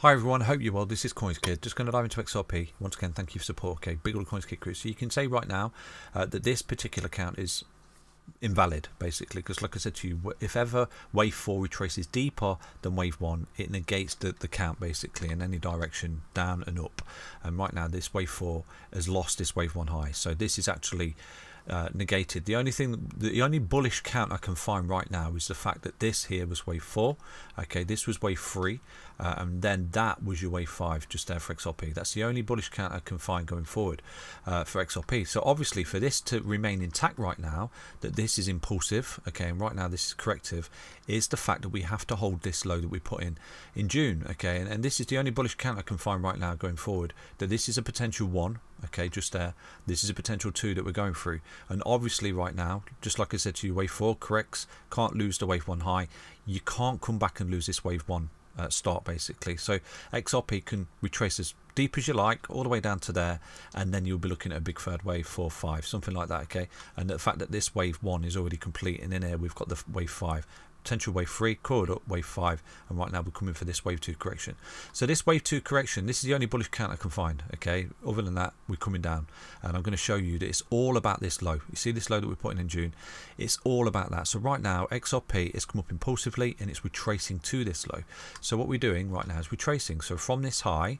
Hi everyone, hope you're well. This is CoinsKid. Just going to dive into XRP. Once again, thank you for support. Okay, big old CoinsKid crew. So you can say right now that this particular account is invalid, basically, because like I said to you, if ever wave 4 retraces deeper than wave 1, it negates the count basically in any direction, down and up. And right now, this wave 4 has lost this wave 1 high. So this is actually negated. The only bullish count I can find right now is the fact that this here was wave 4. Okay, this was wave 3, and then that was your wave 5 just there for XRP. That's the only bullish count I can find going forward for XRP. So obviously for this to remain intact right now, that this is impulsive, okay, and right now this is corrective, is the fact that we have to hold this low that we put in June, okay, and this is the only bullish count I can find right now going forward, that this is a potential 1, okay, just there. This is a potential 2 that we're going through, and obviously right now, just like I said to you, wave 4 corrects, can't lose the wave 1 high. You can't come back and lose this wave 1 start basically. So XRP can retrace as deep as you like, all the way down to there, and then you'll be looking at a big third wave, 4, 5, something like that, okay. And the fact that this wave 1 is already complete, and in here we've got the wave 5, potential wave 3, coiled up wave 5, and right now we're coming for this wave 2 correction. So this wave 2 correction, this is the only bullish count I can find, okay. Other than that, we're coming down, and I'm going to show you that it's all about this low. You see this low that we're putting in June, it's all about that. So right now XRP is come up impulsively and it's retracing to this low. So what we're doing right now is retracing. So from this high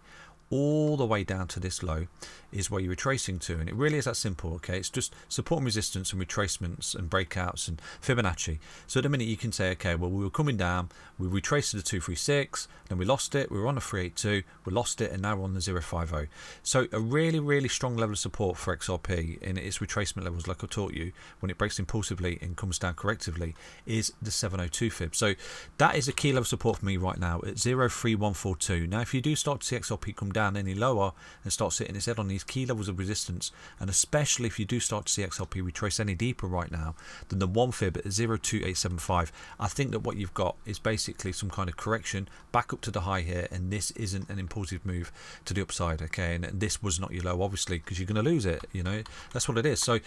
all the way down to this low is where you're retracing to, and it really is that simple, okay. It's just support and resistance and retracements and breakouts and Fibonacci. So at the minute you can say, okay, well, we were coming down, we retraced to the 236, then we lost it, we were on the 382, we lost it, and now we're on the 050. So a really strong level of support for XRP in its retracement levels, like I taught you, when it breaks impulsively and comes down correctively, is the 702 fib. So that is a key level of support for me right now at 03142. Now if you do start to see XRP come down any lower and start sitting its head on these key levels of resistance, and especially if you do start to see XRP retrace any deeper right now than the 1 fib at 02875, I think that what you've got is basically some kind of correction back up to the high here, and this isn't an impulsive move to the upside, okay. And this was not your low, obviously, because you're going to lose it, you know, that's what it is. So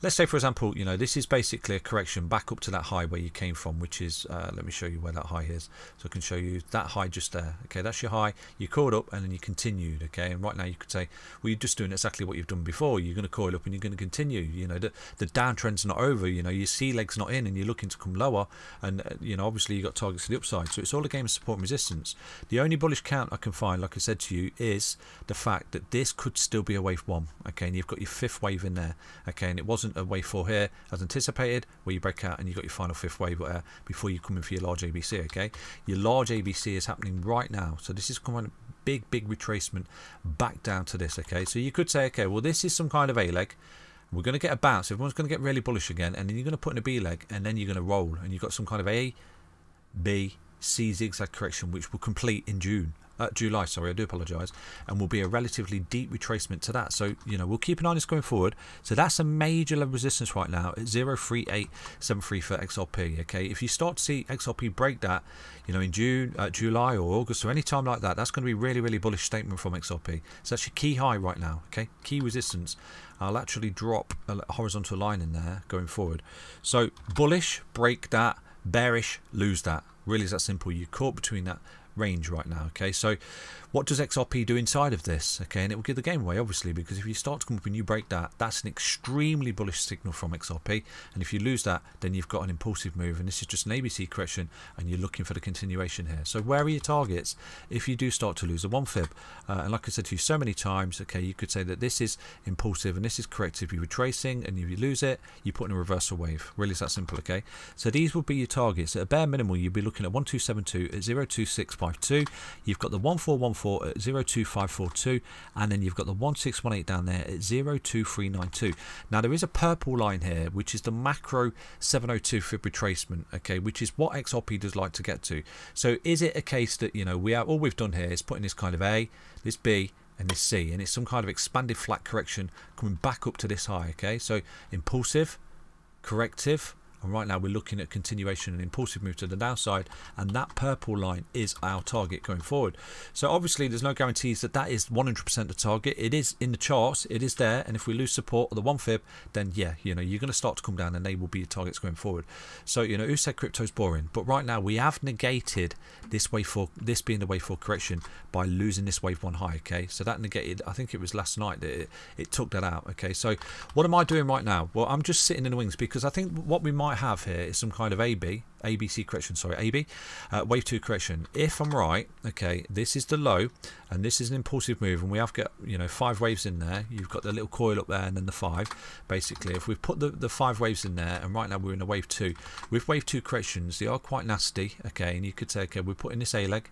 let's say, for example, you know, this is basically a correction back up to that high where you came from, which is let me show you where that high is, so I can show you that high just there, okay. That's your high, you caught up and then you continue, okay. And right now you could say, well, you're just doing exactly what you've done before. You're going to coil up and you're going to continue. You know, the downtrend's not over. You know, your C leg's not in and you're looking to come lower, and you know, obviously you got targets to the upside. So it's all a game of support and resistance. The only bullish count I can find, like I said to you, is the fact that this could still be a wave 1, okay, and you've got your 5th wave in there, okay, and it wasn't a wave 4 here as anticipated, where you break out and you got your final 5th wave before you come in for your large ABC, okay. Your large ABC is happening right now, so this is coming big retracement back down to this, okay. So you could say, okay, well, this is some kind of A leg, we're going to get a bounce, everyone's going to get really bullish again, and then you're going to put in a B leg, and then you're going to roll, and you've got some kind of A, B, C zigzag correction which will complete in July, sorry, I do apologise, and will be a relatively deep retracement to that. So, you know, we'll keep an eye on this going forward. So that's a major level of resistance right now at 03873 for XRP, okay. If you start to see XRP break that, you know, in June, July or August or any time like that, that's going to be really bullish statement from XRP. So that's your key high right now, okay, key resistance. I'll actually drop a horizontal line in there going forward. So bullish, break that, bearish, lose that. Really is that simple. You're caught between that range right now, okay. So what does XRP do inside of this, okay, and it will give the game away, obviously, because if you start to come up and you break that, that's an extremely bullish signal from XRP, and if you lose that, then you've got an impulsive move, and this is just an ABC correction, and you're looking for the continuation here. So where are your targets if you do start to lose a 1 fib? And like I said to you so many times, okay, you could say that this is impulsive and this is corrective. You're retracing, and if you lose it, you put in a reversal wave. Really is that simple, okay. So these would be your targets. At a bare minimum, you'd be looking at 1272 at 02652. You've got the 1414 at 02542, and then you've got the 1618 down there at 02392. Now there is a purple line here, which is the macro 702 fib retracement, okay, which is what XRP does like to get to. So is it a case that, you know, all we've done here is putting this kind of A, this B, and this C, and it's some kind of expanded flat correction coming back up to this high, okay. So impulsive, corrective, and right now we're looking at continuation and impulsive move to the downside, and that purple line is our target going forward. So obviously there's no guarantees that that is 100% the target. It is in the charts, it is there, and if we lose support or the 1 fib, then yeah, you know, you're going to start to come down and they will be your targets going forward. So, you know, who said crypto's boring? But right now we have negated this wave 4, this being the wave 4 correction, by losing this wave 1 high. Okay, so that negated, I think it was last night that it took that out. Okay, so what am I doing right now? Well, I'm just sitting in the wings, because I think what we might have here is some kind of ABC correction, sorry, AB, wave 2 correction. If I'm right, okay, this is the low, and this is an impulsive move, and we have got, you know, 5 waves in there. You've got the little coil up there, and then the 5. Basically, if we've put the 5 waves in there, and right now we're in a wave 2. With wave 2 corrections, they are quite nasty. Okay, and you could say, okay, we're putting this A leg.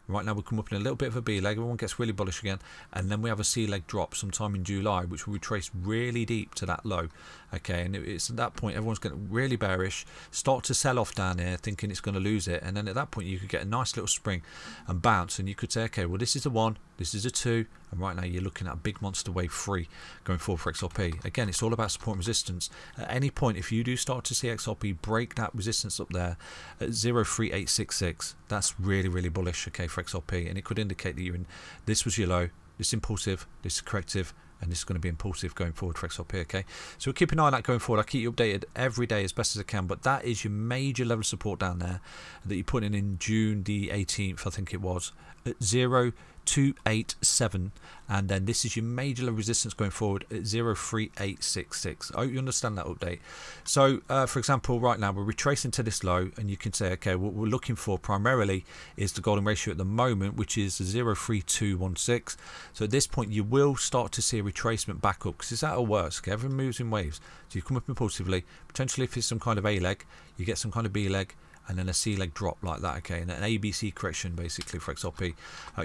Right now we come up in a little bit of a B leg, everyone gets really bullish again, and then we have a C leg drop sometime in July, which will retrace really deep to that low. Okay, and it's at that point everyone's getting really bearish, start to sell off down here thinking it's going to lose it, and then at that point you could get a nice little spring and bounce, and you could say, okay, well, this is a 1, this is a 2, and right now you're looking at a big monster wave 3 going forward for XRP. Again, it's all about support and resistance. At any point, if you do start to see XRP break that resistance up there at 0.3866, that's really, really bullish, okay, for XRP, and it could indicate that you're in, this was your low, this impulsive, this is corrective, and this is going to be impulsive going forward for XRP. Okay, so we'll keep an eye on that going forward. I'll keep you updated every day as best as I can, but that is your major level of support down there that you put in June the 18th, I think it was, at 0.287, and then this is your major level resistance going forward at 0.3866. I hope you understand that update. So for example, right now we're retracing to this low, and you can say, okay, what we're looking for primarily is the golden ratio at the moment, which is 0.3216. So at this point you will start to see a retracement back up, because it's at our worst. Okay, everyone moves in waves, so you come up impulsively, potentially if it's some kind of A leg, you get some kind of B leg, and then a C leg drop like that. Okay, and an ABC correction basically for XRP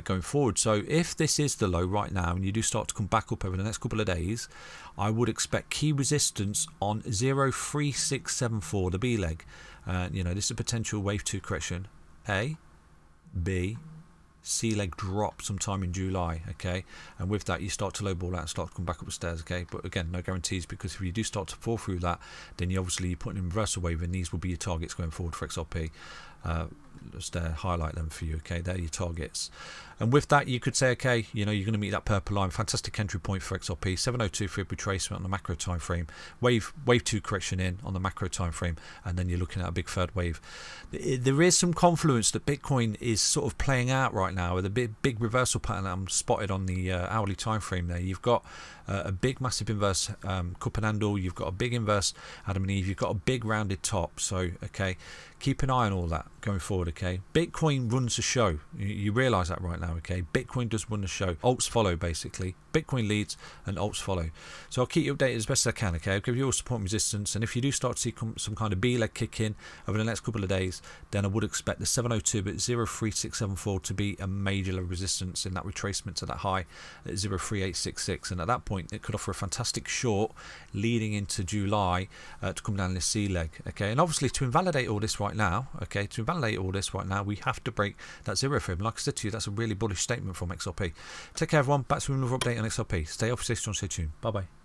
going forward. So if this is the low right now, and you do start to come back up over the next couple of days, I would expect key resistance on 0.3674, the B leg. You know, this is a potential wave 2 correction. A, B, C leg drop sometime in July. Okay, and with that you start to lowball out and start to come back up the stairs. Okay, but again, no guarantees, because if you do start to fall through that, then you obviously you're putting in reversal wave, and these will be your targets going forward for XRP. Just highlight them for you. Okay, they're your targets, and with that you could say, okay, you know, you're going to meet that purple line, fantastic entry point for XRP, 702 fib retracement on the macro time frame, wave 2 correction in on the macro time frame, and then you're looking at a big third wave. There is some confluence that Bitcoin is sort of playing out right now with a big reversal pattern that I'm spotted on the hourly time frame there. You've got a big massive inverse cup and handle, you've got a big inverse Adam and Eve, you've got a big rounded top. So okay, keep an eye on all that going forward. Okay, Bitcoin runs the show, you realize that right now. Okay, Bitcoin does run the show, alts follow basically, Bitcoin leads and alts follow. So I'll keep you updated as best as I can. Okay, I'll give you all support and resistance, and if you do start to see some kind of B leg kick in over the next couple of days, then I would expect the 702 but 0.3674 to be a major level resistance in that retracement to that high at 0.3866, and at that point it could offer a fantastic short leading into July to come down this C leg. Okay, and obviously to invalidate all this right now, okay, we have to break that 0 fib. Like I said to you, that's a really bullish statement from XRP. Take care everyone, back to another update on XRP. Stay off, stay strong, stay tuned. Bye bye.